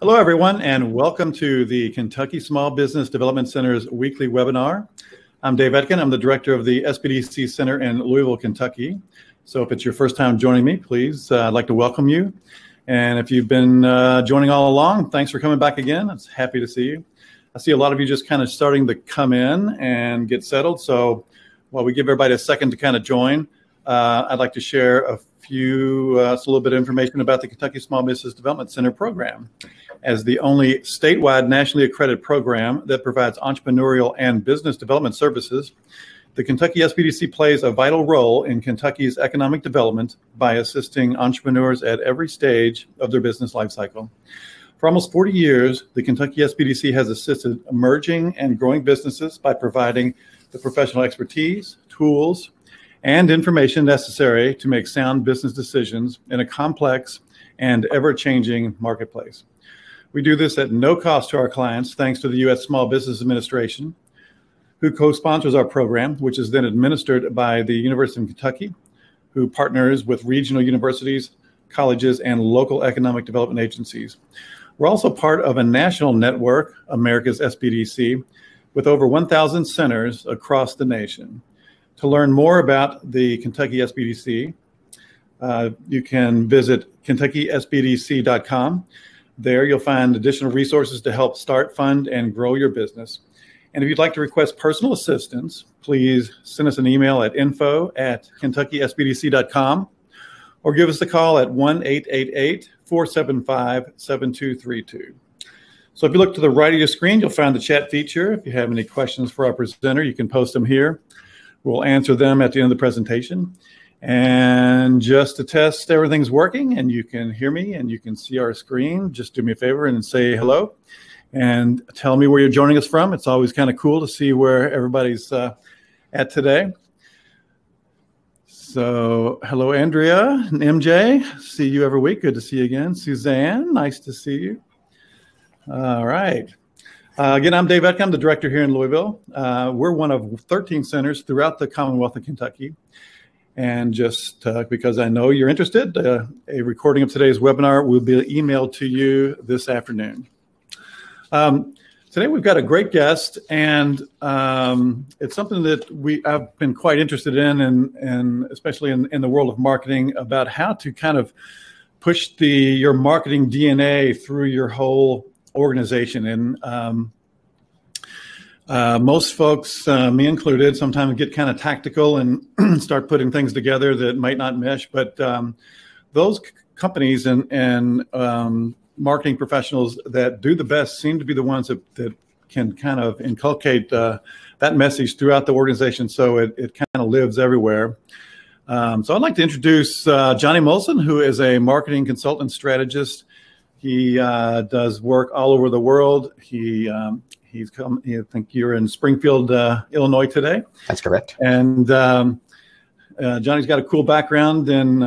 Hello, everyone, and welcome to the Kentucky Small Business Development Center's weekly webinar. I'm Dave Etkin. I'm the director of the SBDC Center in Louisville, Kentucky. So if it's your first time joining me, please, I'd like to welcome you. And if you've been joining all along, thanks for coming back again. It's happy to see you. I see a lot of you just kind of starting to come in and get settled. So while we give everybody a second to kind of join, I'd like to share a little bit of information about the Kentucky Small Business Development Center program. As the only statewide nationally accredited program that provides entrepreneurial and business development services, the Kentucky SBDC plays a vital role in Kentucky's economic development by assisting entrepreneurs at every stage of their business life cycle. For almost 40 years, the Kentucky SBDC has assisted emerging and growing businesses by providing the professional expertise, tools, and information necessary to make sound business decisions in a complex and ever-changing marketplace. We do this at no cost to our clients, thanks to the U.S. Small Business Administration, who co-sponsors our program, which is then administered by the University of Kentucky, who partners with regional universities, colleges, and local economic development agencies. We're also part of a national network, America's SBDC, with over 1,000 centers across the nation. To learn more about the Kentucky SBDC, you can visit KentuckySBDC.com. There you'll find additional resources to help start, fund, and grow your business. And if you'd like to request personal assistance, please send us an email at info@KentuckySBDC.com or give us a call at 1-888-475-7232. So if you look to the right of your screen, you'll find the chat feature. If you have any questions for our presenter, you can post them here. We'll answer them at the end of the presentation. And just to test everything's working and you can hear me and you can see our screen, just do me a favor and say hello and tell me where you're joining us from. It's always kind of cool to see where everybody's at today. So hello, Andrea and MJ. See you every week. Good to see you again. Suzanne, nice to see you. All right. Again, I'm Dave Etkin. I'm the director here in Louisville. We're one of 13 centers throughout the Commonwealth of Kentucky. And just because I know you're interested, a recording of today's webinar will be emailed to you this afternoon. Today we've got a great guest, and it's something that I've been quite interested in, and especially in the world of marketing, about how to kind of push your marketing DNA through your whole organization. And most folks, me included, sometimes get kind of tactical and start putting things together that might not mesh. But those companies and marketing professionals that do the best seem to be the ones that can kind of inculcate that message throughout the organization, so it kind of lives everywhere. So I'd like to introduce Johnny Molson, who is a marketing consultant strategist. He does work all over the world. I think you're in Springfield, Illinois today. That's correct. And Johnny's got a cool background in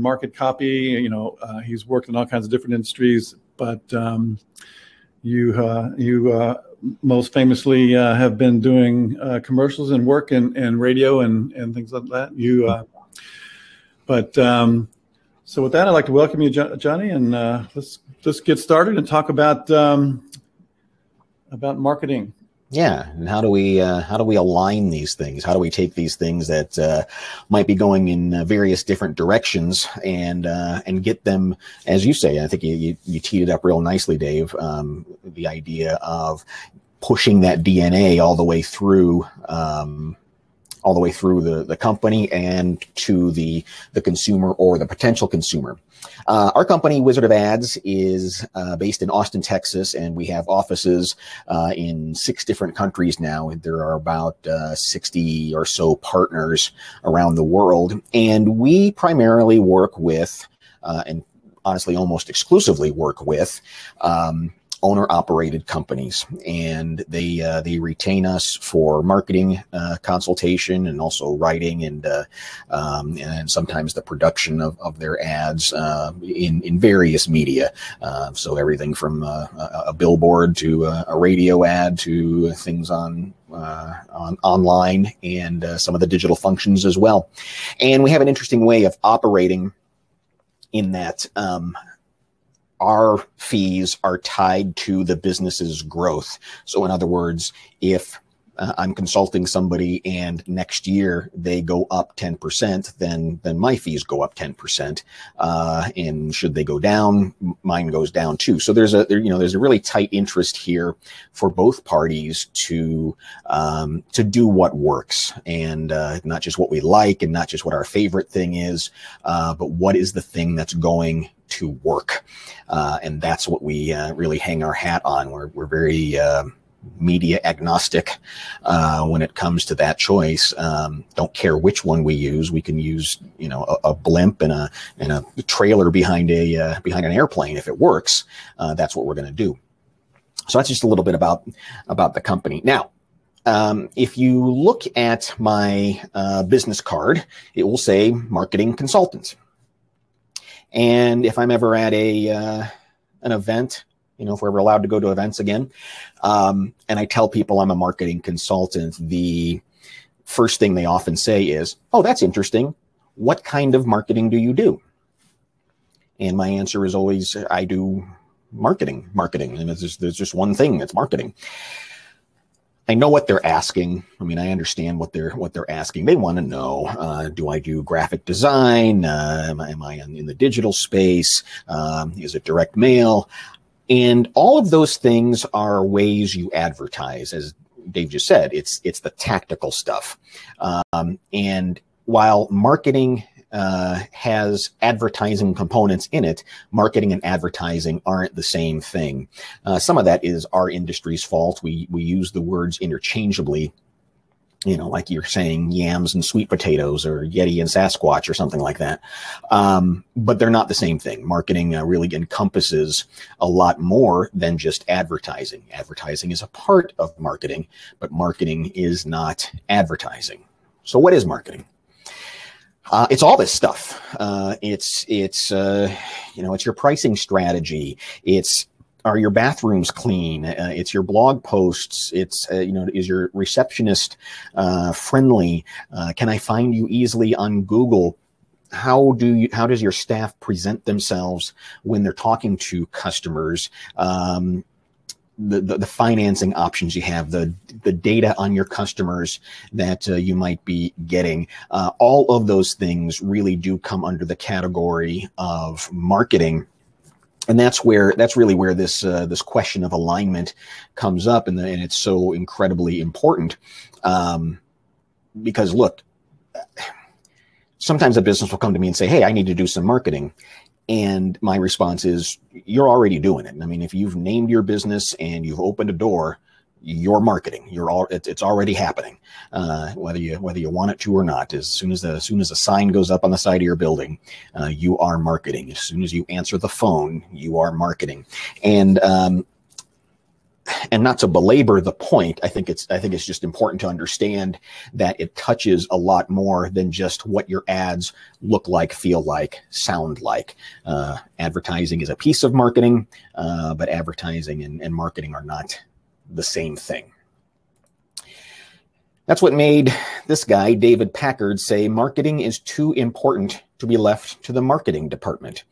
market copy. He's worked in all kinds of different industries, but you most famously have been doing commercials and work in radio and things like that. So with that, I'd like to welcome you, Johnny, and let's get started and talk about marketing. Yeah, and how do we align these things? How do we take these things that might be going in various different directions and get them, as you say? I think you teed it up real nicely, Dave. The idea of pushing that DNA all the way through the company and to the consumer or the potential consumer. Our company, Wizard of Ads, is based in Austin, Texas, and we have offices in 6 different countries now. There are about 60 or so partners around the world, and we primarily work with, and honestly almost exclusively work with, owner-operated companies, and they retain us for marketing consultation and also writing and sometimes the production of their ads in various media. So everything from a billboard to a radio ad to things on online and some of the digital functions as well. And we have an interesting way of operating in that our fees are tied to the business's growth. So in other words, if I'm consulting somebody and next year they go up 10%, then my fees go up 10%. And should they go down, mine goes down too. So there's a really tight interest here for both parties to do what works, and not just what we like and not just what our favorite thing is, but what is the thing that's going to work. And that's what we really hang our hat on. We're very media agnostic when it comes to that choice. Don't care which one we use. We can use, a blimp and a trailer behind an airplane. If it works, that's what we're going to do. So that's just a little bit about the company. Now, if you look at my business card, it will say marketing consultant. And if I'm ever at an event, if we're ever allowed to go to events again, and I tell people I'm a marketing consultant, the first thing they often say is, "Oh, that's interesting. What kind of marketing do you do?" And my answer is always, I do marketing. And there's just one thing, it's marketing. I know what they're asking. I mean, I understand what they're asking. They want to know, do I do graphic design? Am I in the digital space? Is it direct mail? And all of those things are ways you advertise. As Dave just said, it's the tactical stuff. And while marketing has advertising components in it, marketing and advertising aren't the same thing. Some of that is our industry's fault. We use the words interchangeably, like you're saying yams and sweet potatoes, or Yeti and Sasquatch, or something like that. But they're not the same thing. Marketing really encompasses a lot more than just advertising. Advertising is a part of marketing, but marketing is not advertising. So what is marketing? It's all this stuff. It's your pricing strategy. Are your bathrooms clean? It's your blog posts. It's, is your receptionist friendly? Can I find you easily on Google? How does your staff present themselves when they're talking to customers? The financing options you have, the data on your customers that you might be getting, all of those things really do come under the category of marketing. And that's really where this question of alignment comes up, and it's so incredibly important. Because look, sometimes a business will come to me and say, "Hey, I need to do some marketing." And my response is, you're already doing it. I mean, if you've named your business and you've opened a door, you're marketing. It's already happening, whether you want it to or not. As soon as a sign goes up on the side of your building, you are marketing. As soon as you answer the phone, you are marketing. And not to belabor the point, I think it's just important to understand that it touches a lot more than just what your ads look like, feel like, sound like. Advertising is a piece of marketing, but advertising and marketing are not the same thing. That's what made this guy, David Packard, say marketing is too important to be left to the marketing department.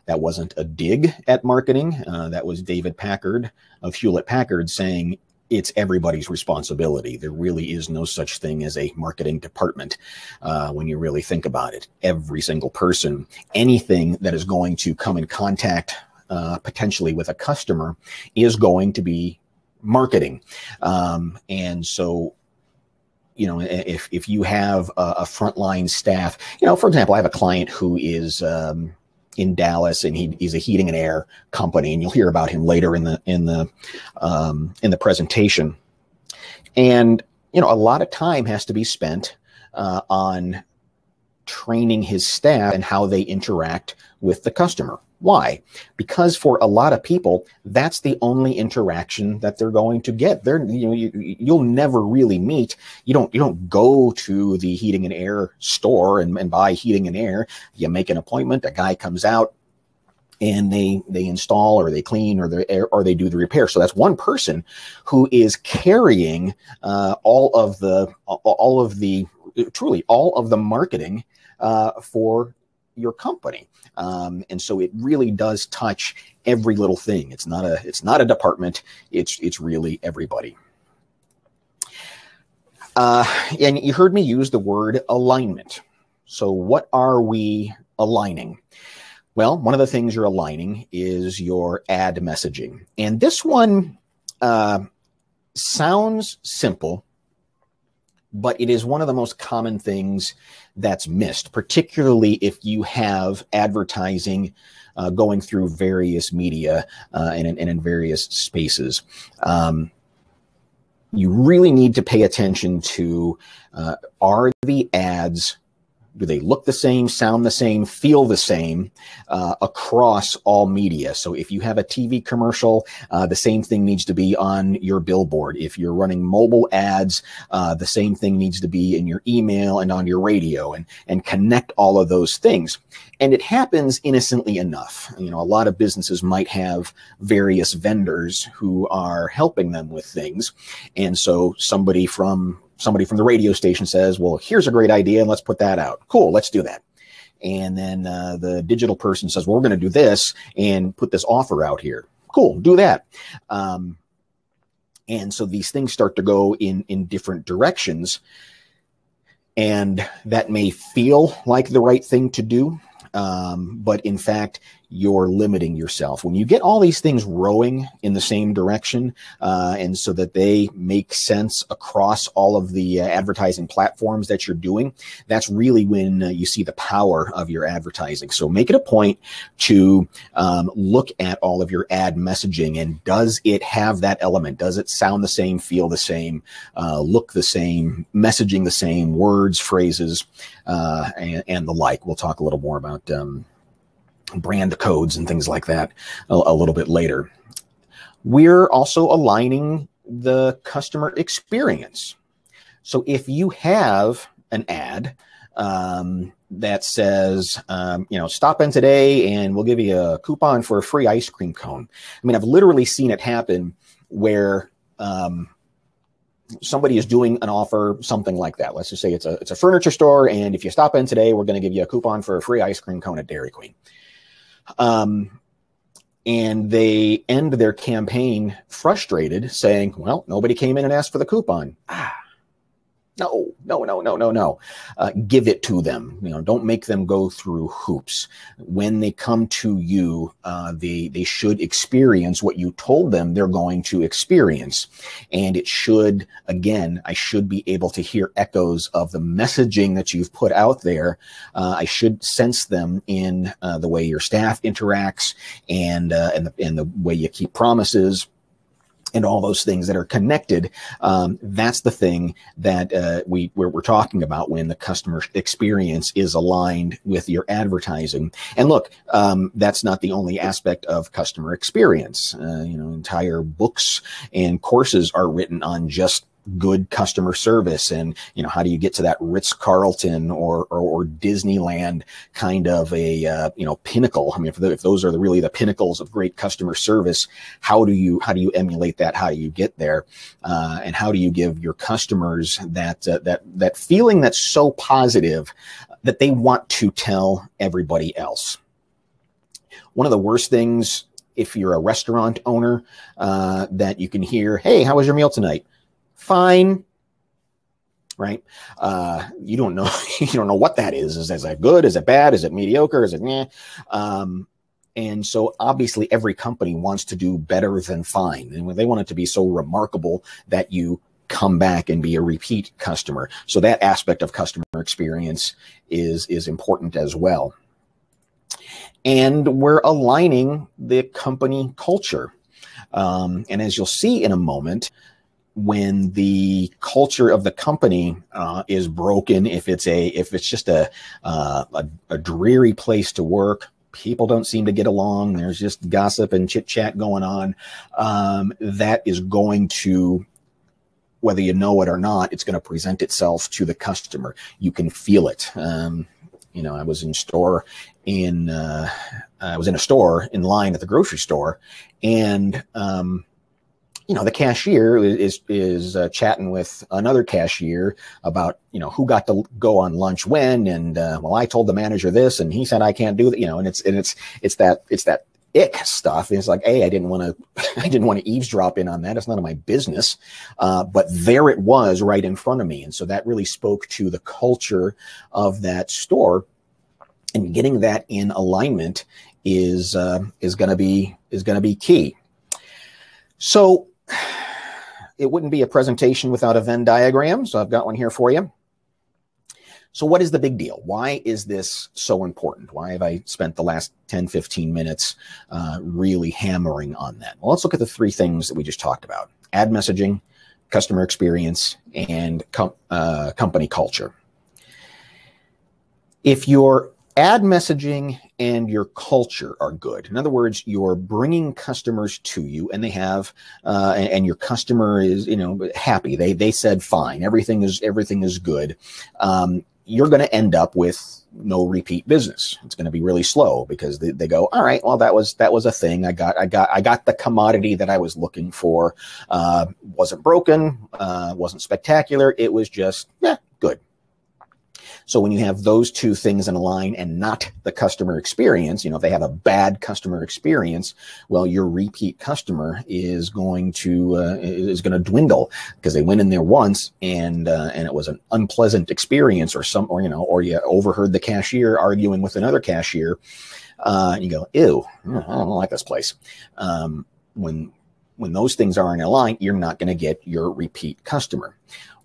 That wasn't a dig at marketing. That was David Packard of Hewlett-Packard saying it's everybody's responsibility. There really is no such thing as a marketing department when you really think about it. Every single person, anything that is going to come in contact potentially with a customer is going to be marketing. And so, if you have a frontline staff, for example, I have a client who is in Dallas, and he's a heating and air company, and you'll hear about him later in the presentation. And a lot of time has to be spent on training his staff and how they interact with the customer. Why? Because for a lot of people, that's the only interaction that they're going to get. You'll never really meet. You don't go to the heating and air store and buy heating and air. You make an appointment. A guy comes out, and they install, or they clean, or they do the repair. So that's one person who is carrying all of the marketing for your company. And so it really does touch every little thing. It's not a department. It's really everybody. And you heard me use the word alignment. So what are we aligning? Well, one of the things you're aligning is your ad messaging. And this one sounds simple, but it is one of the most common things that's missed, particularly if you have advertising going through various media and in various spaces. You really need to pay attention to, are the ads, do they look the same, sound the same, feel the same across all media? So if you have a TV commercial, the same thing needs to be on your billboard. If you're running mobile ads, the same thing needs to be in your email and on your radio, and connect all of those things. And it happens innocently enough. You know, a lot of businesses might have various vendors who are helping them with things. And so somebody from the radio station says, well, here's a great idea, and let's put that out. Cool, let's do that. And then the digital person says, well, we're going to do this and put this offer out here. Cool, do that. And so these things start to go in different directions. And that may feel like the right thing to do, but in fact, you're limiting yourself. When you get all these things rowing in the same direction, and so that they make sense across all of the advertising platforms that you're doing, that's really when you see the power of your advertising. So make it a point to look at all of your ad messaging, and does it have that element? Does it sound the same, feel the same, look the same, messaging the same, words, phrases, and the like. We'll talk a little more about brand codes and things like that a little bit later. We're also aligning the customer experience. So if you have an ad that says, stop in today and we'll give you a coupon for a free ice cream cone. I mean, I've literally seen it happen where somebody is doing an offer, something like that. Let's just say it's a furniture store, and if you stop in today, we're going to give you a coupon for a free ice cream cone at Dairy Queen. And they end their campaign frustrated, saying, well, nobody came in and asked for the coupon. No. Give it to them. Don't make them go through hoops. When they come to you, they should experience what you told them they're going to experience. And it should, again, I should be able to hear echoes of the messaging that you've put out there. I should sense them in the way your staff interacts and the way you keep promises, and all those things that are connected. That's the thing that we're talking about when the customer experience is aligned with your advertising. And look, that's not the only aspect of customer experience. Entire books and courses are written on just good customer service, and how do you get to that Ritz-Carlton or Disneyland kind of a pinnacle? I mean, if those are really the pinnacles of great customer service, how do you emulate that? How do you get there? And how do you give your customers that feeling that's so positive that they want to tell everybody else? One of the worst things, if you're a restaurant owner, that you can hear, hey, how was your meal tonight? Fine, right? You don't know. You don't know what that is. Is that good? Is it bad? Is it mediocre? Is it meh? And so obviously every company wants to do better than fine, and they want it to be so remarkable that you come back and be a repeat customer. So that aspect of customer experience is important as well. And we're aligning the company culture. And as you'll see in a moment, when the culture of the company is broken, if it's just a dreary place to work, people don't seem to get along, there's just gossip and chit chat going on, that is going to, whether you know it or not, it's going to present itself to the customer. You can feel it. I was in a store in line at the grocery store, and the cashier is chatting with another cashier about, who got to go on lunch when, and well, I told the manager this, and he said I can't do that, and it's that ick stuff. It's like, hey, I didn't want to eavesdrop in on that. It's none of my business. But there it was right in front of me. And so that really spoke to the culture of that store, and getting that in alignment is going to be key. So it wouldn't be a presentation without a Venn diagram. So I've got one here for you. So what is the big deal? Why is this so important? Why have I spent the last 10, 15 minutes really hammering on that? Well, let's look at the three things that we just talked about: ad messaging, customer experience, and company culture. If your ad messaging and your culture are good, in other words, you're bringing customers to you, and they have, and your customer is, happy. They said fine, everything is good. You're going to end up with no repeat business. It's going to be really slow, because they go, all right, well, that was a thing. I got the commodity that I was looking for. Wasn't broken, wasn't spectacular. It was just, good. So when you have those two things in a line and not the customer experience, if they have a bad customer experience, well, your repeat customer is going to dwindle, because they went in there once and it was an unpleasant experience, or you overheard the cashier arguing with another cashier, and you go, ew, I don't like this place. When those things are in a line, you're not going to get your repeat customer.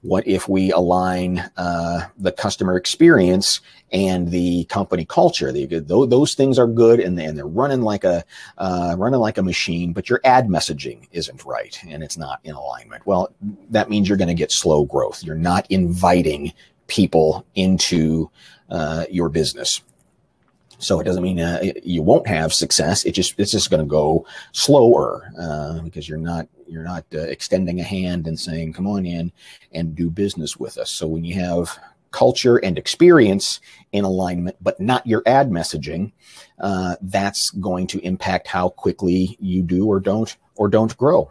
What if we align the customer experience and the company culture? Those things are good, and they're running like a machine, but your ad messaging isn't right, and it's not in alignment. Well, that means you're going to get slow growth. You're not inviting people into your business. So it doesn't mean you won't have success. It's just going to go slower, because you're not extending a hand and saying, come on in and do business with us. So when you have culture and experience in alignment, but not your ad messaging, that's going to impact how quickly you do or don't grow.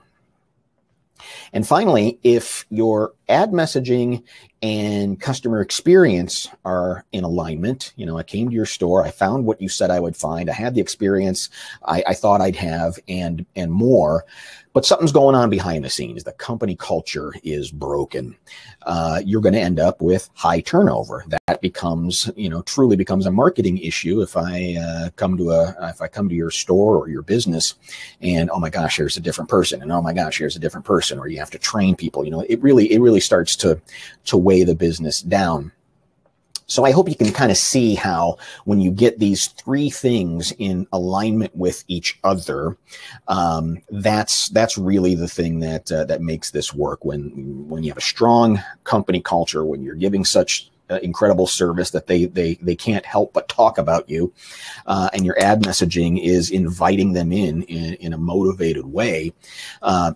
And finally, if your ad messaging and customer experience are in alignment, I came to your store, I found what you said I would find, I had the experience I thought I'd have, and more, but something's going on behind the scenes. The company culture is broken. You're going to end up with high turnover. That becomes, truly becomes a marketing issue. If I come to your store or your business, and oh my gosh, here's a different person, and oh my gosh, here's a different person, or you have to train people. It really starts to weigh the business down. So I hope you can kind of see how when you get these three things in alignment with each other, that's really the thing that makes this work. When you have a strong company culture, when you're giving such incredible service that they can't help but talk about you, and your ad messaging is inviting them in a motivated way,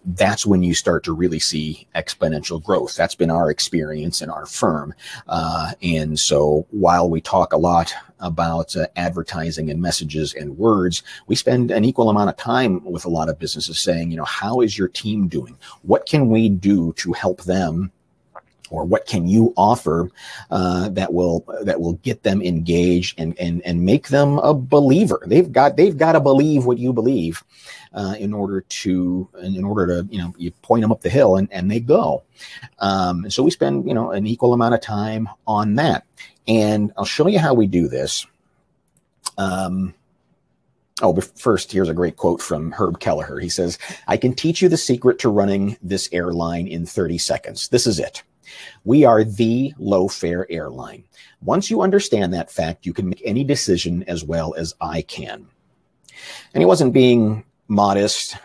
that's when you start to really see exponential growth. That's been our experience in our firm. And so while we talk a lot about advertising and messages and words, we spend an equal amount of time with a lot of businesses saying, how is your team doing? What can we do to help them? Or what can you offer that will get them engaged and make them a believer? They've got to believe what you believe in order to you point them up the hill and they go. So we spend an equal amount of time on that, and I'll show you how we do this. But first, here's a great quote from Kelleher. He says, "I can teach you the secret to running this airline in 30 seconds. This is it. We are the low-fare airline. Once you understand that fact, you can make any decision as well as I can." And he wasn't being modest.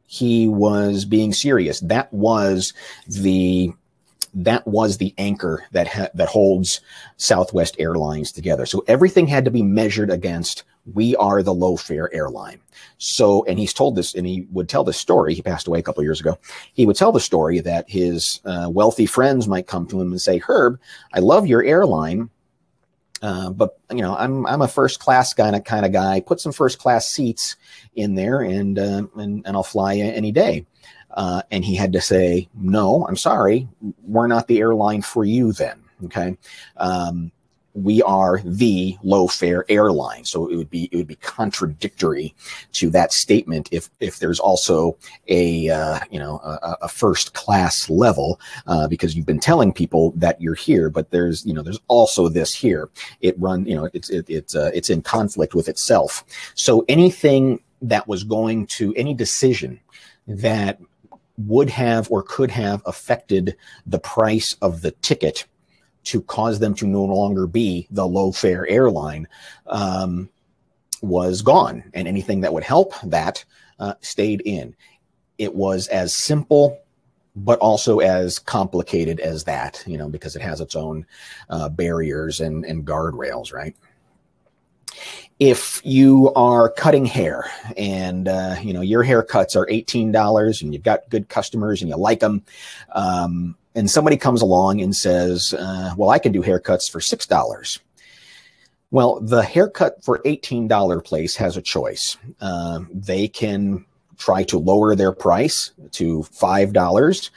He was being serious. That was the anchor that holds Southwest Airlines together. So everything had to be measured against, we are the low-fare airline. So, and he's told this, and he would tell this story. He passed away a couple of years ago. He would tell the story that his wealthy friends might come to him and say, "Herb, I love your airline, But you know, I'm a first class kind of guy. Put some first class seats in there, and I'll fly you any day. And he had to say, no, I'm sorry, we're not the airline for you then. Okay. We are the low fare airline. So it would be contradictory to that statement if there's also a first class level, because you've been telling people that you're here, but there's also this here. It's in conflict with itself. So anything that was going to, any decision that would have or could have affected the price of the ticket to cause them to no longer be the low fare airline was gone. And anything that would help that stayed in. It was as simple, but also as complicated as that, because it has its own barriers and guardrails, right? If you are cutting hair and, your haircuts are $18 and you've got good customers and you like them, and somebody comes along and says, well, I can do haircuts for $6. Well, the haircut for $18 place has a choice. They can try to lower their price to $5.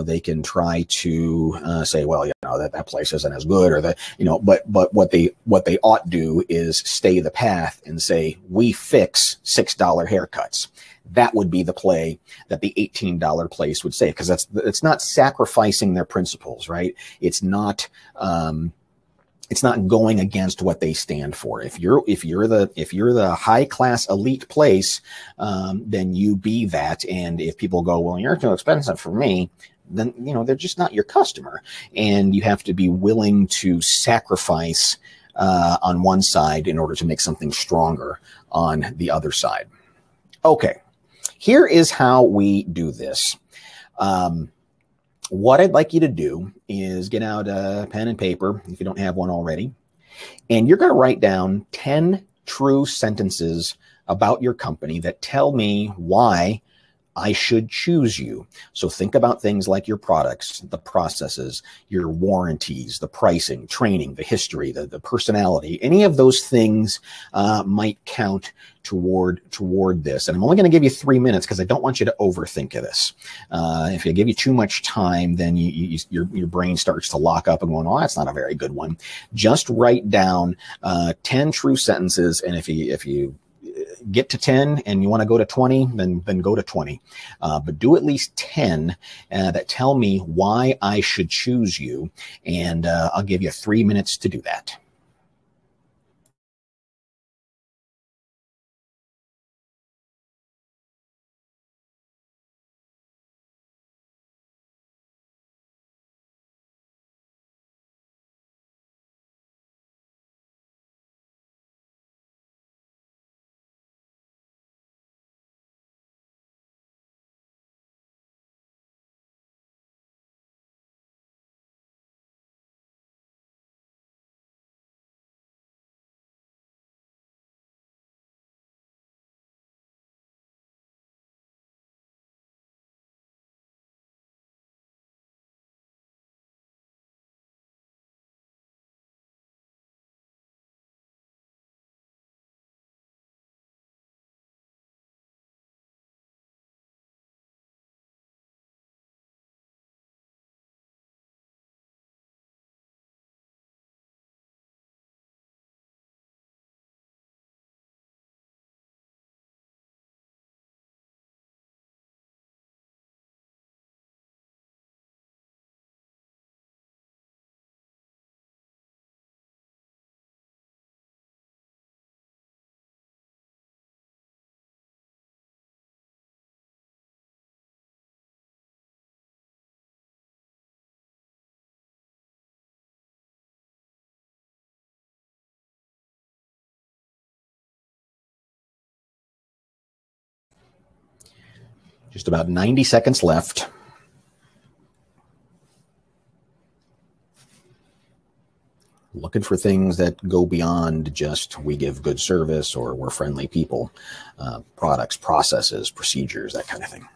They can try to say, well, that place isn't as good, or that, but what they ought do is stay the path and say, we fix $6 haircuts. That would be the play that the $18 place would say, because it's not sacrificing their principles, right? It's not going against what they stand for. If you're the high class elite place, then you be that. And if people go, well, you're too expensive for me, then they're just not your customer. And you have to be willing to sacrifice on one side in order to make something stronger on the other side. Okay, here is how we do this. What I'd like you to do is get out a pen and paper, if you don't have one already, and you're going to write down 10 true sentences about your company that tell me why I should choose you. So think about things like your products, the processes, your warranties, the pricing, training, the history, the personality. Any of those things might count toward this. And I'm only going to give you 3 minutes because I don't want you to overthink of this. If I give you too much time, then your brain starts to lock up and going, oh, that's not a very good one. Just write down 10 true sentences, and if you get to 10 and you want to go to 20, then go to 20. But do at least 10 that tell me why I should choose you. And I'll give you 3 minutes to do that. Just about 90 seconds left. Looking for things that go beyond just we give good service or we're friendly people. Products, processes, procedures, that kind of thing.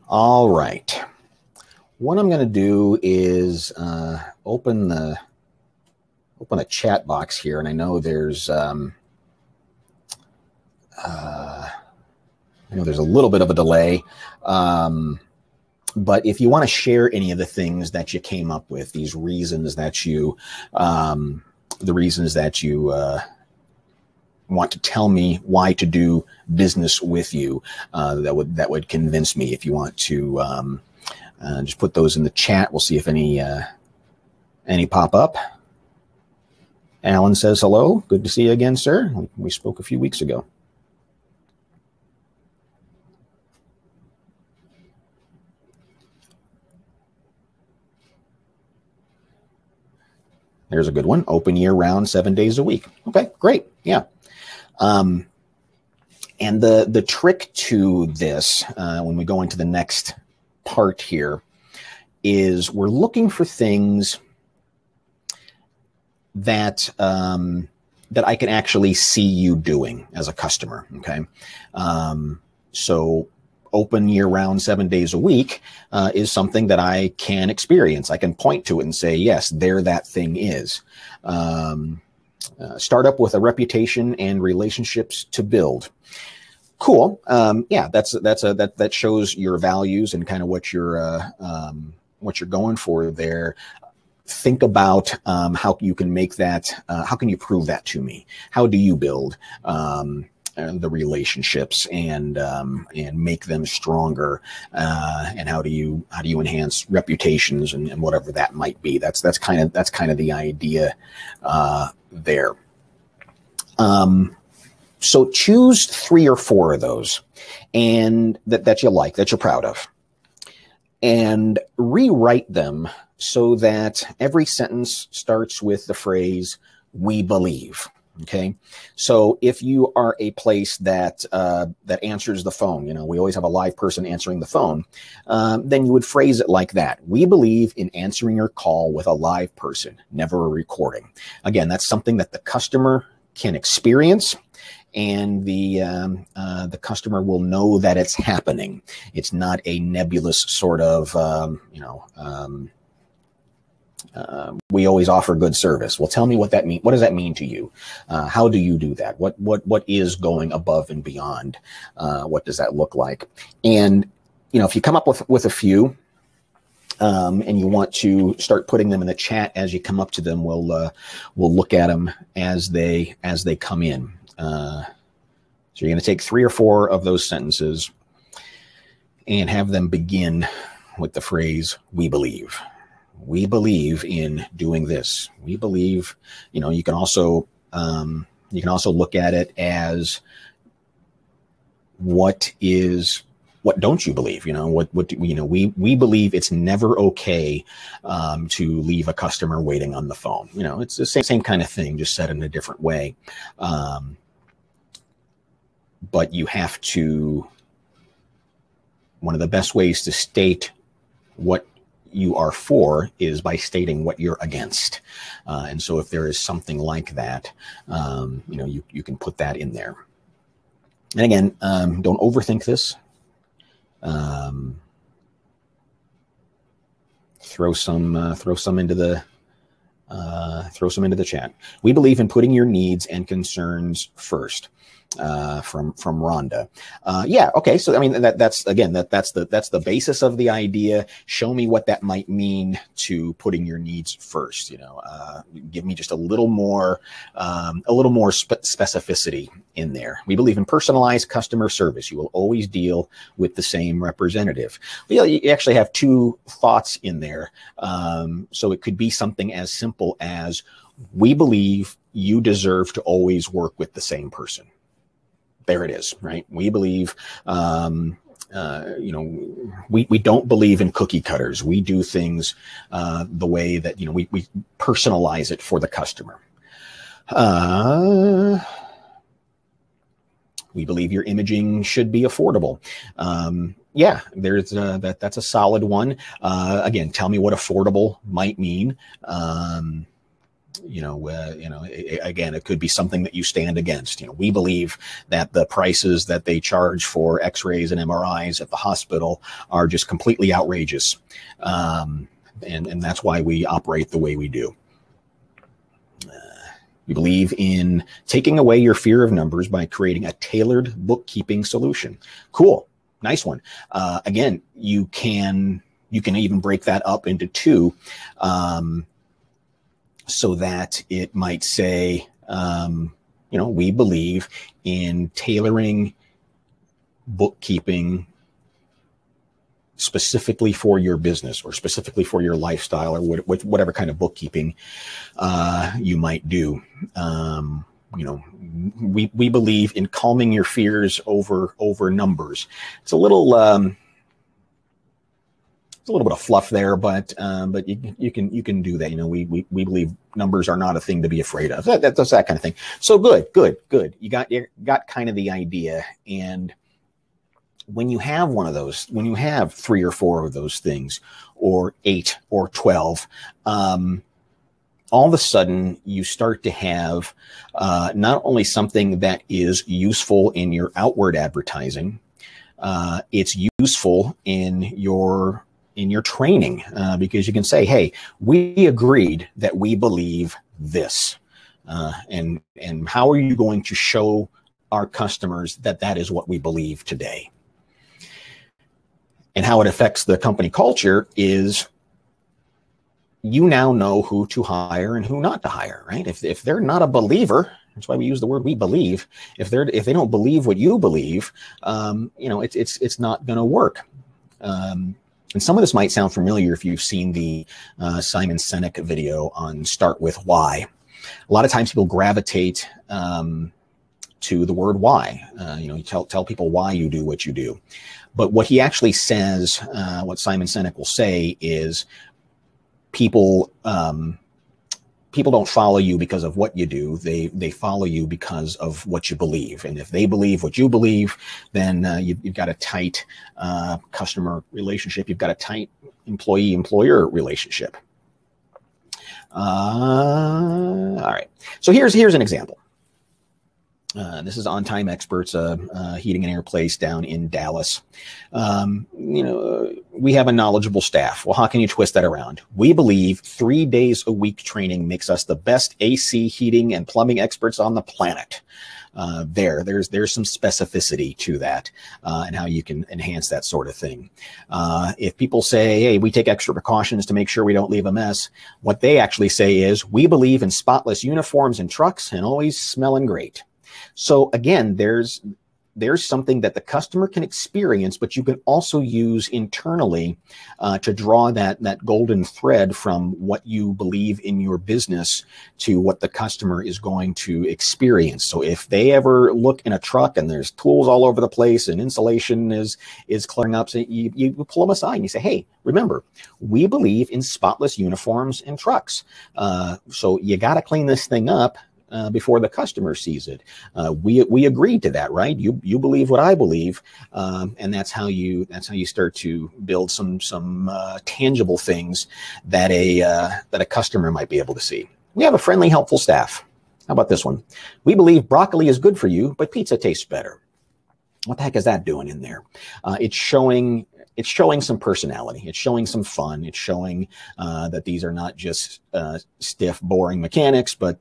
All right. What I'm going to do is open a chat box here, and I know there's a little bit of a delay, but if you want to share any of the things that you came up with, these reasons that you, want to tell me why to do business with you, that would convince me. If you want to just put those in the chat, we'll see if any pop up. Alan says hello. Good to see you again, sir. We spoke a few weeks ago. There's a good one. Open year round, 7 days a week. Okay, great. Yeah. And the trick to this, when we go into the next part here, is we're looking for things that that I can actually see you doing as a customer. Okay. So open year round, 7 days a week is something that I can experience. I can point to it and say, yes, there that thing is. Start up with a reputation and relationships to build. Cool. Yeah, that shows your values and kind of what you're going for there. Think about how you can make that. How can you prove that to me? How do you build the relationships and make them stronger? And how do you enhance reputations and whatever that might be? That's kind of the idea there. So choose 3 or 4 of those, and that you like, that you're proud of, and rewrite them so that every sentence starts with the phrase, "we believe." Okay. So if you are a place that answers the phone, we always have a live person answering the phone, then you would phrase it like that. We believe in answering your call with a live person, never a recording. Again, that's something that the customer can experience, and the customer will know that it's happening. It's not a nebulous sort of, we always offer good service. Well, tell me what that means. What does that mean to you? How do you do that? What is going above and beyond? What does that look like? And, if you come up with a few, and you want to start putting them in the chat as you come up to them, we'll look at them as they come in. So you're going to take 3 or 4 of those sentences and have them begin with the phrase, "we believe." We believe in doing this. We believe, you can also look at it as what don't you believe? We believe it's never okay to leave a customer waiting on the phone. It's the same kind of thing, just said in a different way. But you have to, one of the best ways to state what you are for is by stating what you're against. And so if there is something like that, you can put that in there. And again, don't overthink this. Throw some into the chat. We believe in putting your needs and concerns first. From Rhonda. Yeah. Okay. So, that's the basis of the idea. Show me what that might mean to putting your needs first. Give me just a little more specificity in there. We believe in personalized customer service. You will always deal with the same representative. Well, you actually have 2 thoughts in there. So it could be something as simple as, we believe you deserve to always work with the same person. There it is, right? We believe, we don't believe in cookie cutters. We do things the way that, we personalize it for the customer. We believe your imaging should be affordable. Yeah, there's that's a solid one. Again, tell me what affordable might mean. again, it could be something that you stand against. We believe that the prices that they charge for X-rays and MRIs at the hospital are just completely outrageous, and that's why we operate the way we do. We believe in taking away your fear of numbers by creating a tailored bookkeeping solution. Cool, nice one. Again, you can even break that up into two. So that it might say, we believe in tailoring bookkeeping specifically for your business or specifically for your lifestyle or whatever kind of bookkeeping you might do. We believe in calming your fears over numbers. It's a little bit of fluff there, but you can do that. We believe numbers are not a thing to be afraid of. That's that kind of thing. So good. You got kind of the idea. And when you have one of those, when you have 3 or 4 of those things, or 8 or 12, all of a sudden you start to have not only something that is useful in your outward advertising, it's useful in your training, because you can say, hey, we agreed that we believe this. And how are you going to show our customers that that is what we believe today? And how it affects the company culture is you now know who to hire and who not to hire, right? If they're not a believer, that's why we use the word we believe. If they don't believe what you believe, it's not going to work. And some of this might sound familiar if you've seen the Simon Sinek video on Start With Why. A lot of times people gravitate to the word why. You tell people why you do what you do. But what he actually says, what Simon Sinek will say is people don't follow you because of what you do. They follow you because of what you believe. And if they believe what you believe, then you've got a tight customer relationship. You've got a tight employee-employer relationship. All right. So here's an example. This is On Time Experts, heating and air place down in Dallas. We have a knowledgeable staff. Well, how can you twist that around? We believe 3 days a week training makes us the best AC, heating, and plumbing experts on the planet. There's some specificity to that, and how you can enhance that sort of thing. If people say, hey, we take extra precautions to make sure we don't leave a mess, what they actually say is, we believe in spotless uniforms and trucks and always smelling great. So again, there's something that the customer can experience, but you can also use internally to draw that golden thread from what you believe in your business to what the customer is going to experience. So if they ever look in a truck and there's tools all over the place and insulation is clearing up, so you pull them aside and you say, hey, remember, we believe in spotless uniforms and trucks. So you got to clean this thing up before the customer sees it. We agreed to that, right? You believe what I believe, and that's how you start to build some tangible things that a customer might be able to see. We have a friendly, helpful staff. How about this one? We believe broccoli is good for you, but pizza tastes better. What the heck is that doing in there? It's showing some personality. It's showing some fun. It's showing that these are not just stiff, boring mechanics, but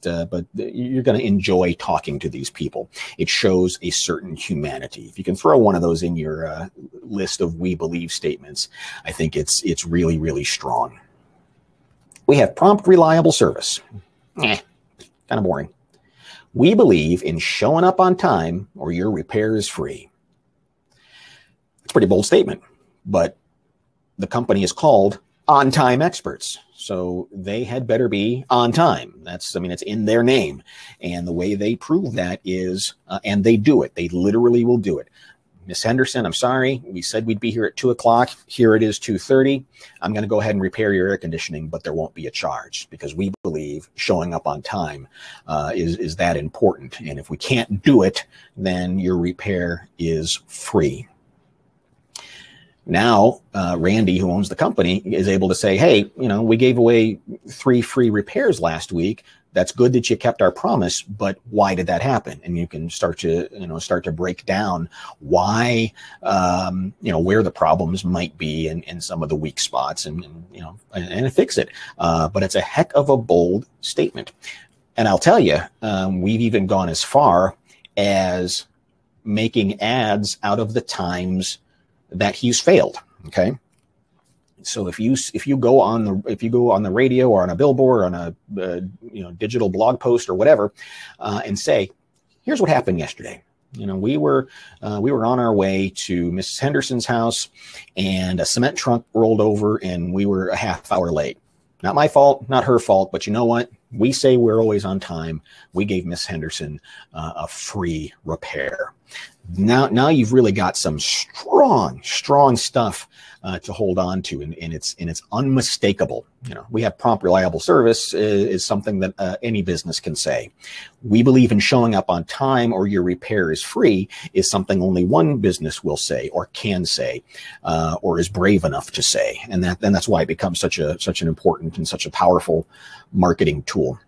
you're going to enjoy talking to these people. It shows a certain humanity. If you can throw one of those in your list of we believe statements, I think it's really, really strong. We have prompt, reliable service. Kind of boring. We believe in showing up on time or your repair is free. It's a pretty bold statement. But the company is called On Time Experts, so they had better be on time. It's in their name. And the way they prove that is, and they do it. They literally will do it. Miss Henderson, I'm sorry. We said we'd be here at 2 o'clock. Here it is 2:30. I'm going to go ahead and repair your air conditioning, but there won't be a charge because we believe showing up on time is that important. And if we can't do it, then your repair is free. Now, Randy, who owns the company, is able to say, hey, we gave away 3 free repairs last week. That's good that you kept our promise, but why did that happen? And you can start to break down why, where the problems might be in some of the weak spots, and fix it. But it's a heck of a bold statement. And I'll tell you, we've even gone as far as making ads out of the times that he's failed. Okay. So if you go on the radio or on a billboard or on a digital blog post or whatever, and say, here's what happened yesterday. We were on our way to Mrs. Henderson's house, and a cement truck rolled over, and we were a half hour late. Not my fault, not her fault, but you know what? We say we're always on time. We gave Miss Henderson a free repair. Now you've really got some strong stuff to hold on to, and it's unmistakable. We have prompt, reliable service is something that any business can say. We believe in showing up on time, or your repair is free, is something only one business will say, or can say, or is brave enough to say, and that's why it becomes such an important and such a powerful marketing tool.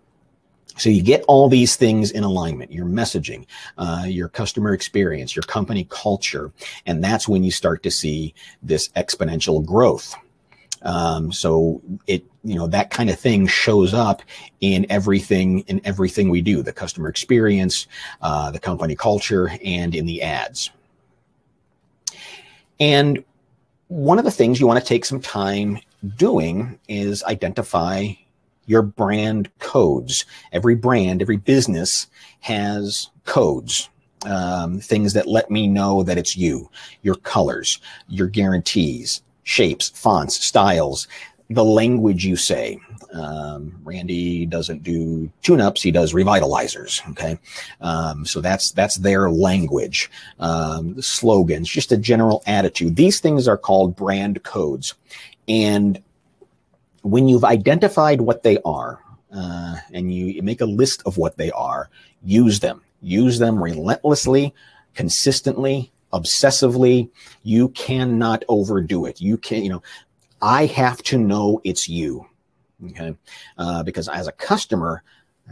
So you get all these things in alignment, your messaging, your customer experience, your company culture, and that's when you start to see this exponential growth. So that kind of thing shows up in everything we do, the customer experience, the company culture, and in the ads. And one of the things you want to take some time doing is identify your brand codes. Every brand, every business has codes, things that let me know that it's you, your colors, your guarantees, shapes, fonts, styles, the language you say. Randy doesn't do tune-ups, he does revitalizers, okay? So that's their language. The slogans, just a general attitude. These things are called brand codes. And when you've identified what they are, and you make a list of what they are, use them relentlessly, consistently, obsessively. You cannot overdo it. I have to know it's you. Okay. Because as a customer,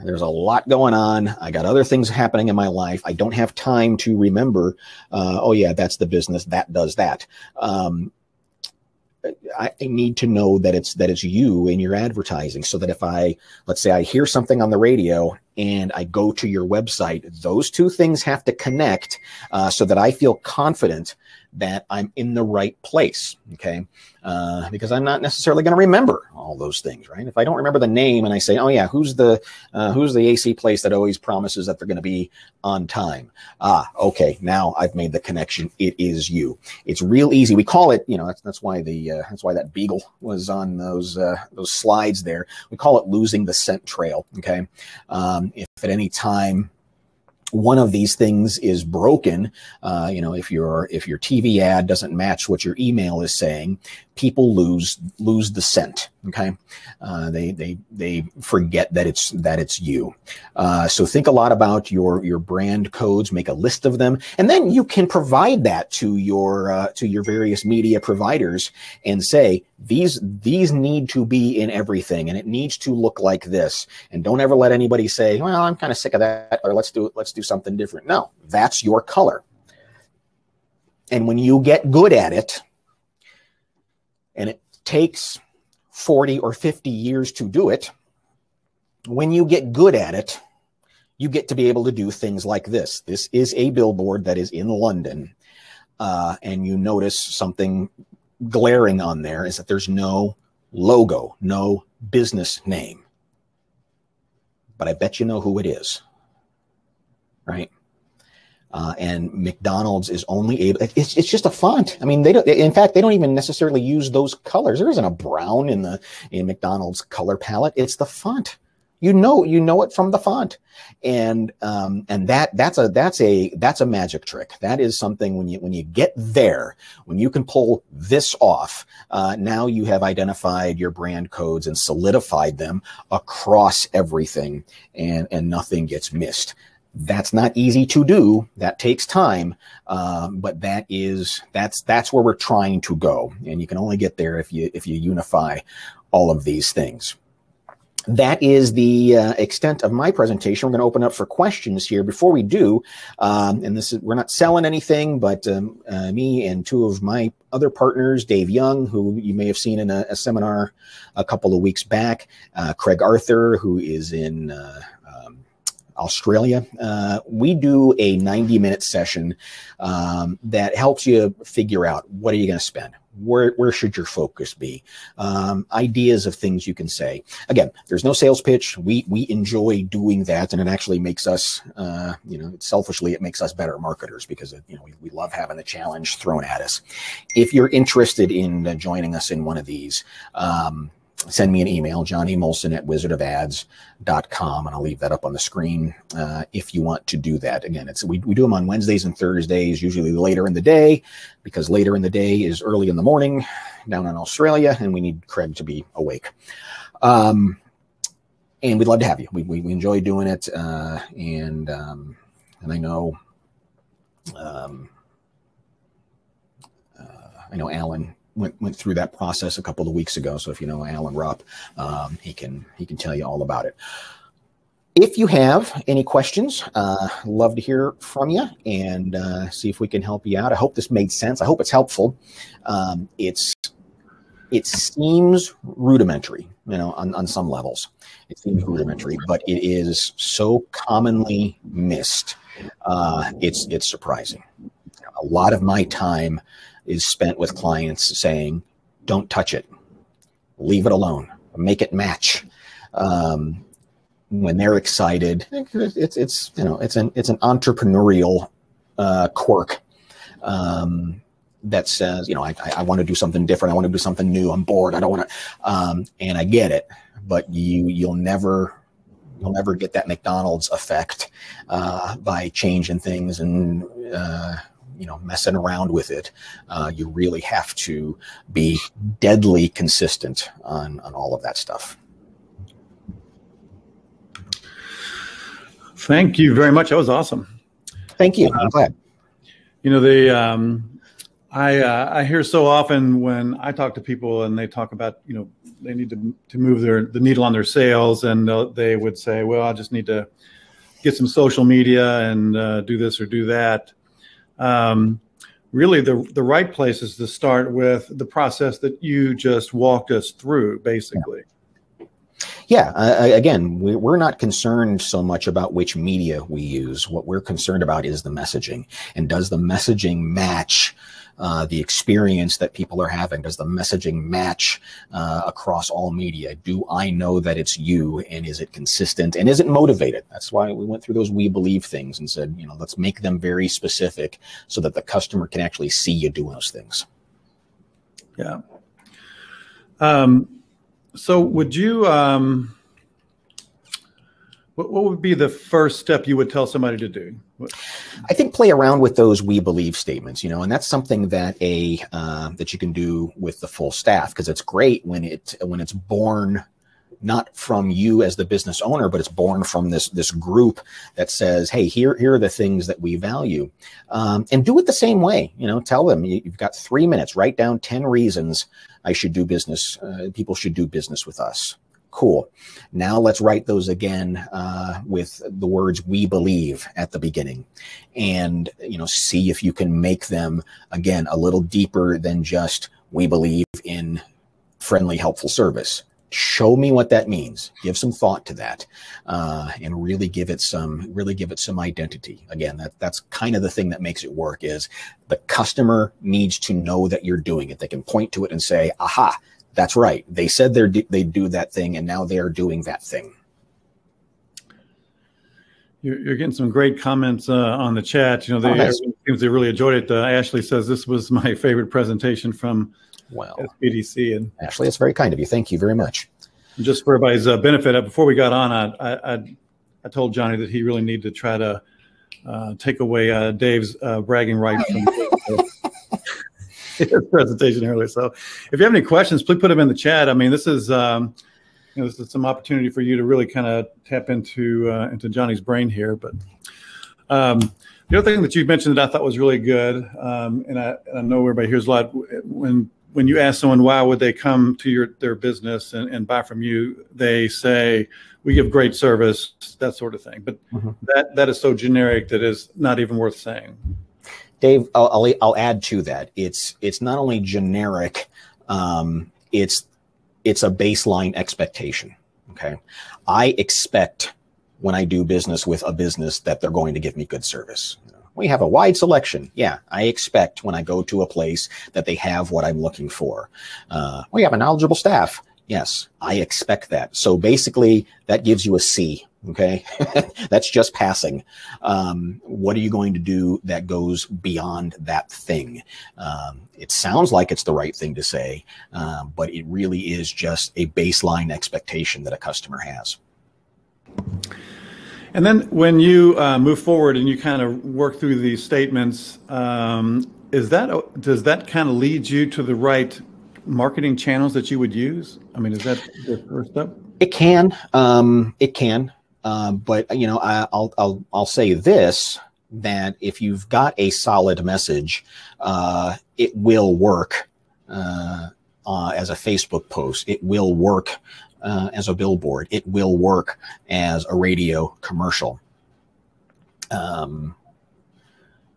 there's a lot going on. I got other things happening in my life. I don't have time to remember, oh yeah, that's the business that does that. I need to know that it's you in your advertising, so that if let's say I hear something on the radio and I go to your website, those two things have to connect, so that I feel confident that I'm in the right place. Okay. Because I'm not necessarily going to remember all those things, right? If I don't remember the name and I say, oh yeah, who's the AC place that always promises that they're going to be on time? Okay. Now I've made the connection. It is you. It's real easy. We call it, that's why that beagle was on those slides there. We call it losing the scent trail. Okay. If at any time one of these things is broken, if your TV ad doesn't match what your email is saying, people lose the scent. Okay, they forget that it's you. So think a lot about your brand codes. Make a list of them, and then you can provide that to your various media providers and say these need to be in everything, and it needs to look like this. And don't ever let anybody say, well, I'm kind of sick of that, or let's do something different. No, that's your color. And when you get good at it, and it takes 40 or 50 years to do it, when you get good at it, you get to be able to do things like this. This is a billboard that is in London, and you notice something glaring on there is that there's no logo, no business name. But I bet you know who it is, right? And McDonald's is only able, it's just a font. I mean, in fact, they don't even necessarily use those colors. There isn't a brown in McDonald's color palette. It's the font. You know it from the font. And that's a magic trick. That is something when you get there, when you can pull this off, now you have identified your brand codes and solidified them across everything, and nothing gets missed. That's not easy to do. That takes time, but that's where we're trying to go. And you can only get there if you unify all of these things. that is the extent of my presentation. We're going to open up for questions here. Before we do, and we're not selling anything, but me and two of my other partners, Dave Young, who you may have seen in a seminar a couple of weeks back, Craig Arthur, who is in Australia. We do a 90-minute session that helps you figure out, what are you going to spend? Where should your focus be? Ideas of things you can say. Again, there's no sales pitch. We enjoy doing that, and it actually makes us, selfishly, it makes us better marketers, because we love having the challenge thrown at us. If you're interested in joining us in one of these, send me an email, johnnymolson@wizardofads.com, and I'll leave that up on the screen if you want to do that. Again, we do them on Wednesdays and Thursdays, usually later in the day, because later in the day is early in the morning down in Australia, and we need Craig to be awake. And we'd love to have you. We enjoy doing it, and I know Alan went through that process a couple of weeks ago. So if you know Alan Rupp, he can tell you all about it. If you have any questions, love to hear from you and see if we can help you out. I hope this made sense. I hope it's helpful. It seems rudimentary, on some levels. It seems rudimentary, but it is so commonly missed. It's surprising. A lot of my time is spent with clients saying, don't touch it, leave it alone, make it match. When they're excited, it's an entrepreneurial quirk that says, I want to do something different. I want to do something new. I'm bored. I don't want to, and I get it, but you'll never get that McDonald's effect by changing things and messing around with it. You really have to be deadly consistent on all of that stuff. Thank you very much. That was awesome. Thank you. I'm glad. I hear so often when I talk to people and they talk about, they need to move the needle on their sales, and they would say, well, I just need to get some social media and do this or do that. Really, the right place is to start with the process that you just walked us through, basically. Yeah. Again, we're not concerned so much about which media we use. What we're concerned about is the messaging. And does the messaging match the experience that people are having? Does the messaging match across all media? Do I know that it's you, and is it consistent, and is it motivated? That's why we went through those we believe things and said, let's make them very specific so that the customer can actually see you doing those things. Yeah. So would you, what would be the first step you would tell somebody to do? I think play around with those we believe statements, and that's something that that you can do with the full staff, because it's great when it's born not from you as the business owner, but it's born from this group that says, hey, here are the things that we value, and do it the same way. Tell them you've got 3 minutes, write down 10 reasons I should do business. People should do business with us. Cool. Now let's write those again with the words "we believe" at the beginning, and see if you can make them again a little deeper than just "we believe in friendly, helpful service." Show me what that means. Give some thought to that, and really give it some identity. Again, that's kind of the thing that makes it work. Is the customer needs to know that you're doing it. They can point to it and say, "Aha, that's right. They said they do that thing, and now they are doing that thing." You're getting some great comments on the chat. Nice. They really enjoyed it. Ashley says this was my favorite presentation from SBDC. And Ashley, it's very kind of you. Thank you very much. Just for everybody's benefit, before we got on, I told Johnny that he really needed to try to take away Dave's bragging rights from his presentation earlier. So if you have any questions, please put them in the chat. I mean, this is this is some opportunity for you to really kind of tap into Johnny's brain here. But the other thing that you mentioned that I thought was really good, and I know everybody hears a lot, when when you ask someone why would they come to their business and buy from you, they say we give great service, that sort of thing. But that is so generic that is not even worth saying. Dave, I'll add to that. It's not only generic, it's a baseline expectation. Okay, I expect when I do business with a business that they're going to give me good service. We have a wide selection. Yeah, I expect when I go to a place that they have what I'm looking for. We have a knowledgeable staff. Yes, I expect that. So basically, that gives you a C. Okay, that's just passing. What are you going to do that goes beyond that thing? It sounds like it's the right thing to say, but it really is just a baseline expectation that a customer has. And then when you move forward and you kind of work through these statements, does that kind of lead you to the right marketing channels that you would use? I mean, is that the first step? It can. It can. But you know, I'll say this, that if you've got a solid message, it will work as a Facebook post. It will work as a billboard. It will work as a radio commercial.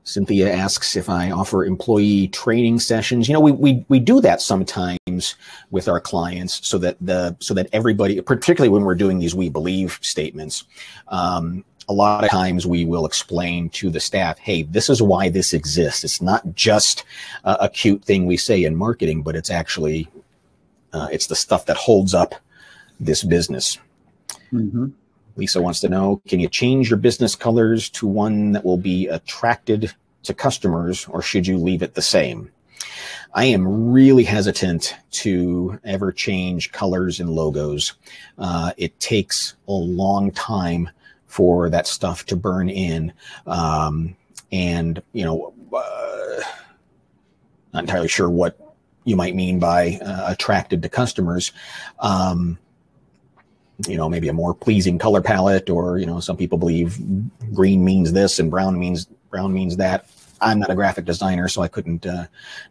Cynthia asks if I offer employee training sessions. You know, we do that sometimes with our clients so that everybody, particularly when we're doing these "we believe" statements, a lot of times we will explain to the staff, hey, this is why this exists. It's not just a cute thing we say in marketing, but it's actually, it's the stuff that holds up this business. Lisa wants to know, can you change your business colors to one that will be attracted to customers, or should you leave it the same? I am really hesitant to ever change colors and logos. It takes a long time for that stuff to burn in. And, you know, not entirely sure what you might mean by attracted to customers. You know, maybe a more pleasing color palette, or, you know, some people believe green means this and brown means that. I'm not a graphic designer, so I couldn't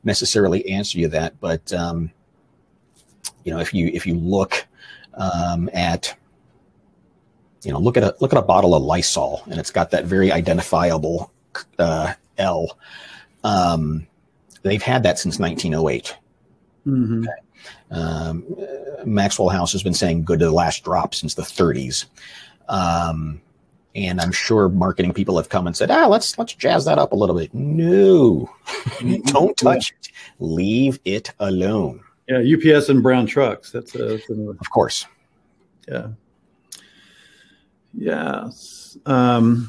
necessarily answer you that. But you know, if you look at, you know, look at a bottle of Lysol, and it's got that very identifiable L. They've had that since 1908. Okay. Maxwell House has been saying "good to the last drop" since the 30s. And I'm sure marketing people have come and said, let's jazz that up a little bit. No, don't touch it. Leave it alone. Yeah, UPS and brown trucks. That's of course. Yeah. Yes. Let's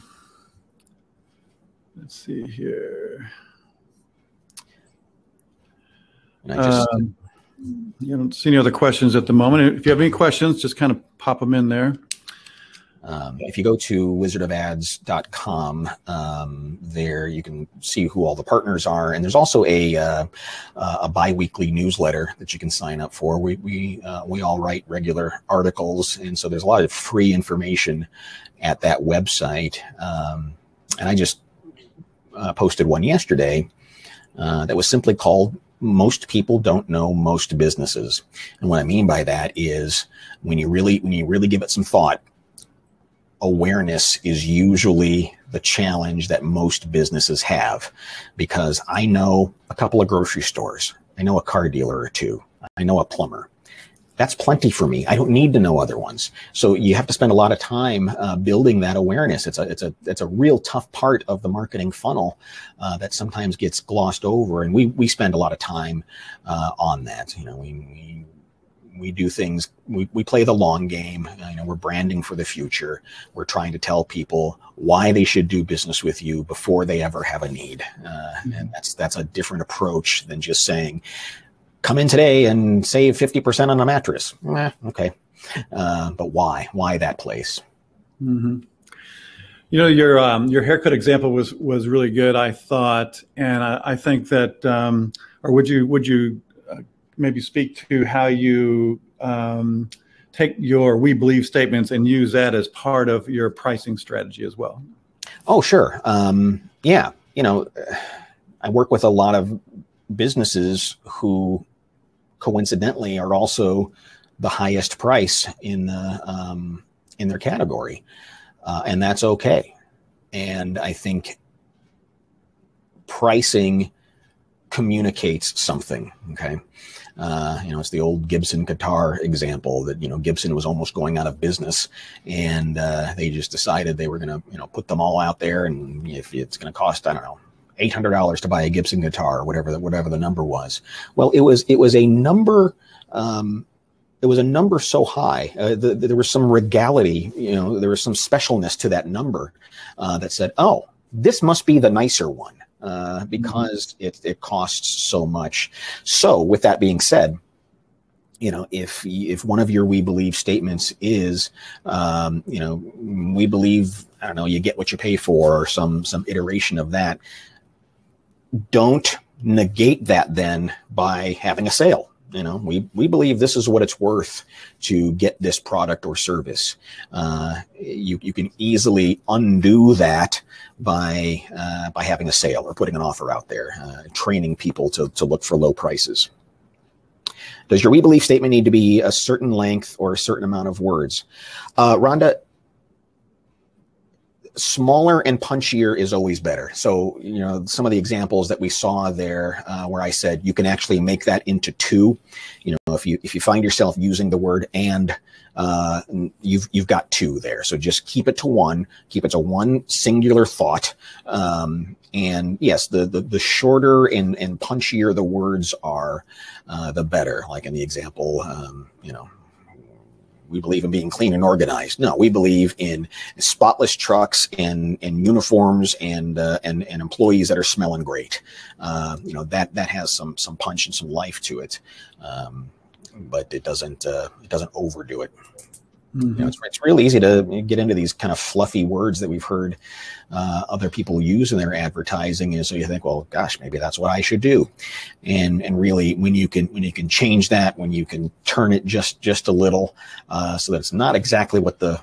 see here. And I just, you don't see any other questions at the moment. If you have any questions, just kind of pop them in there. If you go to wizardofads.com, there you can see who all the partners are, and there's also a bi-weekly newsletter that you can sign up for. We all write regular articles, and so there's a lot of free information at that website. And I just posted one yesterday that was simply called "Most People Don't Know Most Businesses." And what I mean by that is when you really give it some thought, awareness is usually the challenge that most businesses have, because I know a couple of grocery stores. I know a car dealer or two. I know a plumber. That's plenty for me. I don't need to know other ones. So you have to spend a lot of time building that awareness. It's a real tough part of the marketing funnel that sometimes gets glossed over, and we spend a lot of time on that. You know, we do things, we play the long game. You know, we're branding for the future. We're trying to tell people why they should do business with you before they ever have a need. And that's a different approach than just saying, come in today and save 50% on a mattress. Okay. But why? Why that place? You know, your haircut example was really good, I thought. And I think that, or would you maybe speak to how you take your "we believe" statements and use that as part of your pricing strategy as well? Oh, sure. Yeah. You know, I work with a lot of businesses who coincidentally are also the highest price in their category, and that's okay. And I think pricing communicates something. Okay. It's the old Gibson guitar example that, Gibson was almost going out of business, and they just decided they were going to, put them all out there. And if it's going to cost, I don't know, $800 to buy a Gibson guitar, or whatever the number was. Well, it was a number. It was a number so high. There was some regality, there was some specialness to that number that said, oh, this must be the nicer one. Because it costs so much. So with that being said, if one of your we believe statements is, we believe, I don't know, you get what you pay for, or some iteration of that, don't negate that then by having a sale. We believe this is what it's worth to get this product or service. You can easily undo that by having a sale or putting an offer out there, training people to look for low prices. Does your we believe statement need to be a certain length or a certain amount of words? Rhonda, smaller and punchier is always better. So, some of the examples that we saw there, where I said you can actually make that into two. If you find yourself using the word and, you've got two there. So just keep it to one. Keep it to one singular thought. And yes, the shorter and punchier the words are, the better. Like in the example, we believe in being clean and organized. No, we believe in spotless trucks and uniforms and employees that are smelling great. That has some punch and some life to it, but it doesn't overdo it. Mm-hmm. It's really easy to get into these kind of fluffy words that we've heard other people use in their advertising, and so you think, well, gosh, maybe that's what I should do. And really, when you can change that, when you can turn it just a little, so that it's not exactly what the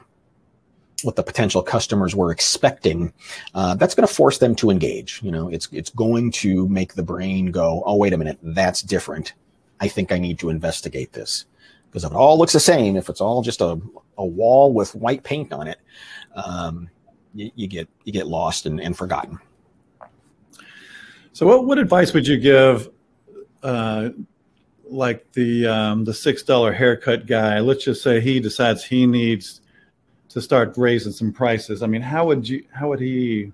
potential customers were expecting, that's going to force them to engage. It's going to make the brain go, oh, wait a minute, that's different. I think I need to investigate this. Because if it all looks the same, if it's all just a wall with white paint on it, you get lost and forgotten. So what advice would you give, like the $6 haircut guy? Let's just say he decides he needs to start raising some prices. I mean, how would he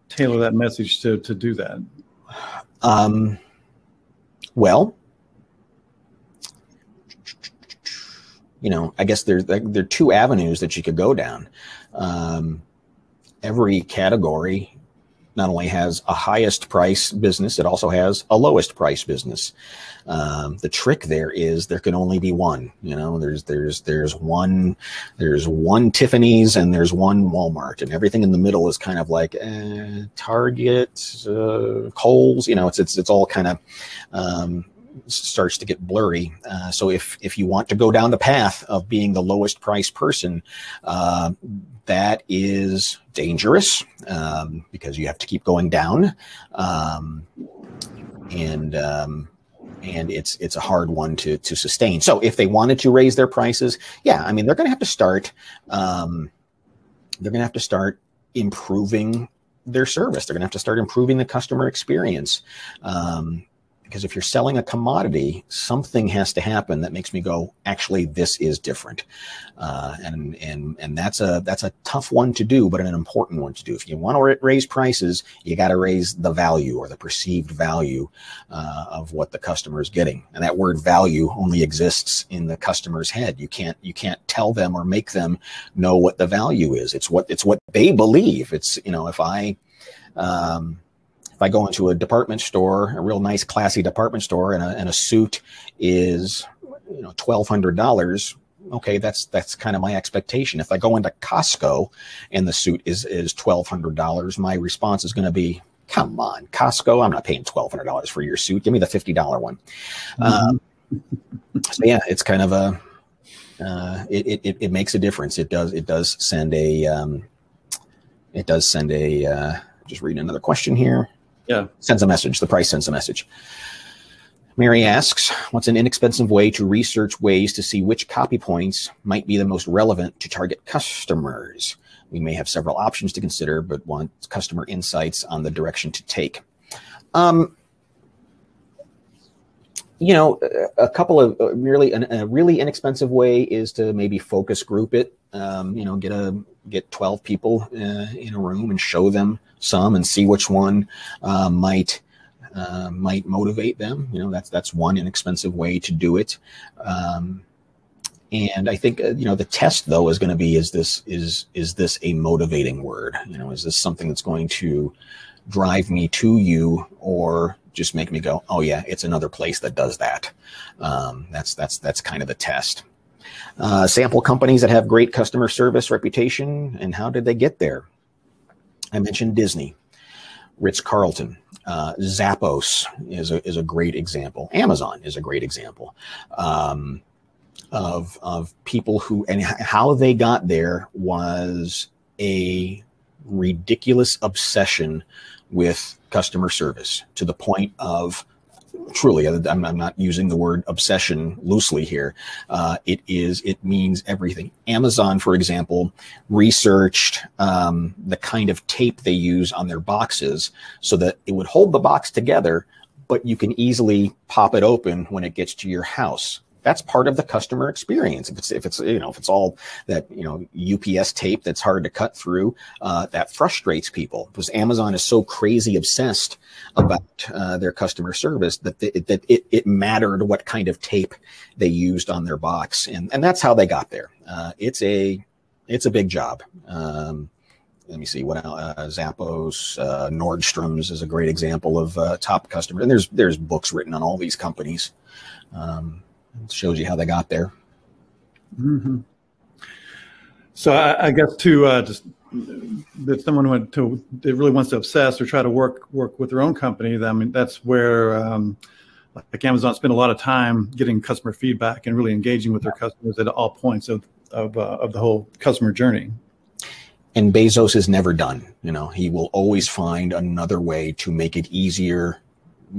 tailor that message to do that? Well, I guess there are two avenues that you could go down. Every category not only has a highest price business, it also has a lowest price business. The trick there is there can only be one. There's one Tiffany's and there's one Walmart, and everything in the middle is kind of like Target, Kohl's. It's all kind of starts to get blurry. So if you want to go down the path of being the lowest price person, that is dangerous, because you have to keep going down, and it's a hard one to sustain. So if they wanted to raise their prices, yeah, I mean, they're going to have to start. They're going to have to start improving their service. They're going to have to start improving the customer experience. Because if you're selling a commodity, something has to happen that makes me go, actually, this is different. And that's a tough one to do, but an important one to do. If you want to raise prices, you got to raise the value or the perceived value of what the customer is getting. And that word value only exists in the customer's head. You can't tell them or make them know what the value is. It's what they believe. It's, if I go into a department store, a real nice, classy department store, and a suit is, $1,200. Okay, that's kind of my expectation. If I go into Costco and the suit is $1,200, my response is going to be, come on, Costco, I'm not paying $1,200 for your suit. Give me the $50 one. Mm-hmm. So yeah, it's kind of it makes a difference. It does send a just reading another question here. Yeah. Sends a message. The price sends a message. Mary asks, what's an inexpensive way to research ways to see which copy points might be the most relevant to target customers? We may have several options to consider, but want customer insights on the direction to take. You know, a couple of a really inexpensive way is to maybe focus group it. You know, get 12 people in a room and show them some and see which one might motivate them. You know, that's one inexpensive way to do it. And I think you know, the test though is going to be, is this a motivating word? You know, is this something that's going to drive me to you, or just make me go, oh yeah, it's another place that does that? That's kind of the test. Sample companies that have great customer service reputation, and how did they get there? I mentioned Disney, Ritz-Carlton, Zappos is a great example. Amazon is a great example of people who, and how they got there was a ridiculous obsession with customer service, to the point of, truly, I'm not using the word obsession loosely here. It means everything. Amazon, for example, researched the kind of tape they use on their boxes so that it would hold the box together, but you can easily pop it open when it gets to your house. That's part of the customer experience. If it's all that, you know, UPS tape that's hard to cut through, that frustrates people, because Amazon is so crazy obsessed about their customer service that it mattered what kind of tape they used on their box, and that's how they got there. It's a big job. Let me see what else. Zappos, Nordstrom's is a great example of top customer, and there's books written on all these companies. It shows you how they got there. Mm-hmm. So I guess just that someone that really wants to obsess or try to work with their own company, I mean, that's where like Amazon spent a lot of time getting customer feedback and really engaging with their customers at all points of the whole customer journey. And Bezos is never done. You know, he will always find another way to make it easier,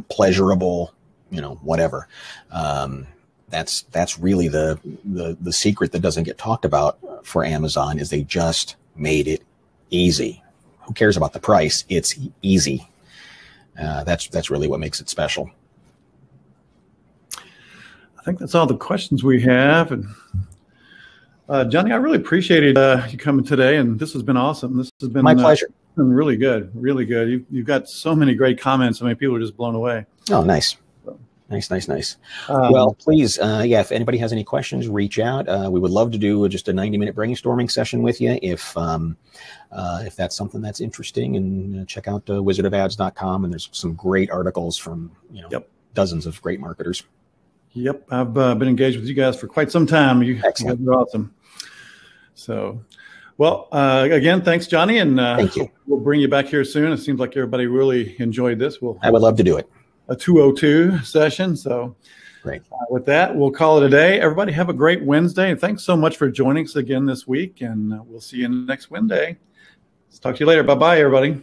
pleasurable, you know, whatever. That's really the secret that doesn't get talked about for Amazon, is they just made it easy. Who cares about the price? It's easy. That's really what makes it special. I think that's all the questions we have. And Johnny, I really appreciated you coming today, and this has been awesome. This has been my pleasure. Been really good, really good. You've got so many great comments. So many people are just blown away. Oh, nice. Nice. Well, please, yeah, if anybody has any questions, reach out. We would love to do just a 90-minute brainstorming session with you if that's something that's interesting. And check out wizardofads.com, and there's some great articles from dozens of great marketers. Yep, I've been engaged with you guys for quite some time. You guys are awesome. So, well, again, thanks, Johnny, and thank you. We'll bring you back here soon. It seems like everybody really enjoyed this. I would love to do it. A 202 session. So great. With that, we'll call it a day. Everybody have a great Wednesday. And thanks so much for joining us again this week. And we'll see you next Wednesday. Let's talk to you later. Bye-bye, everybody.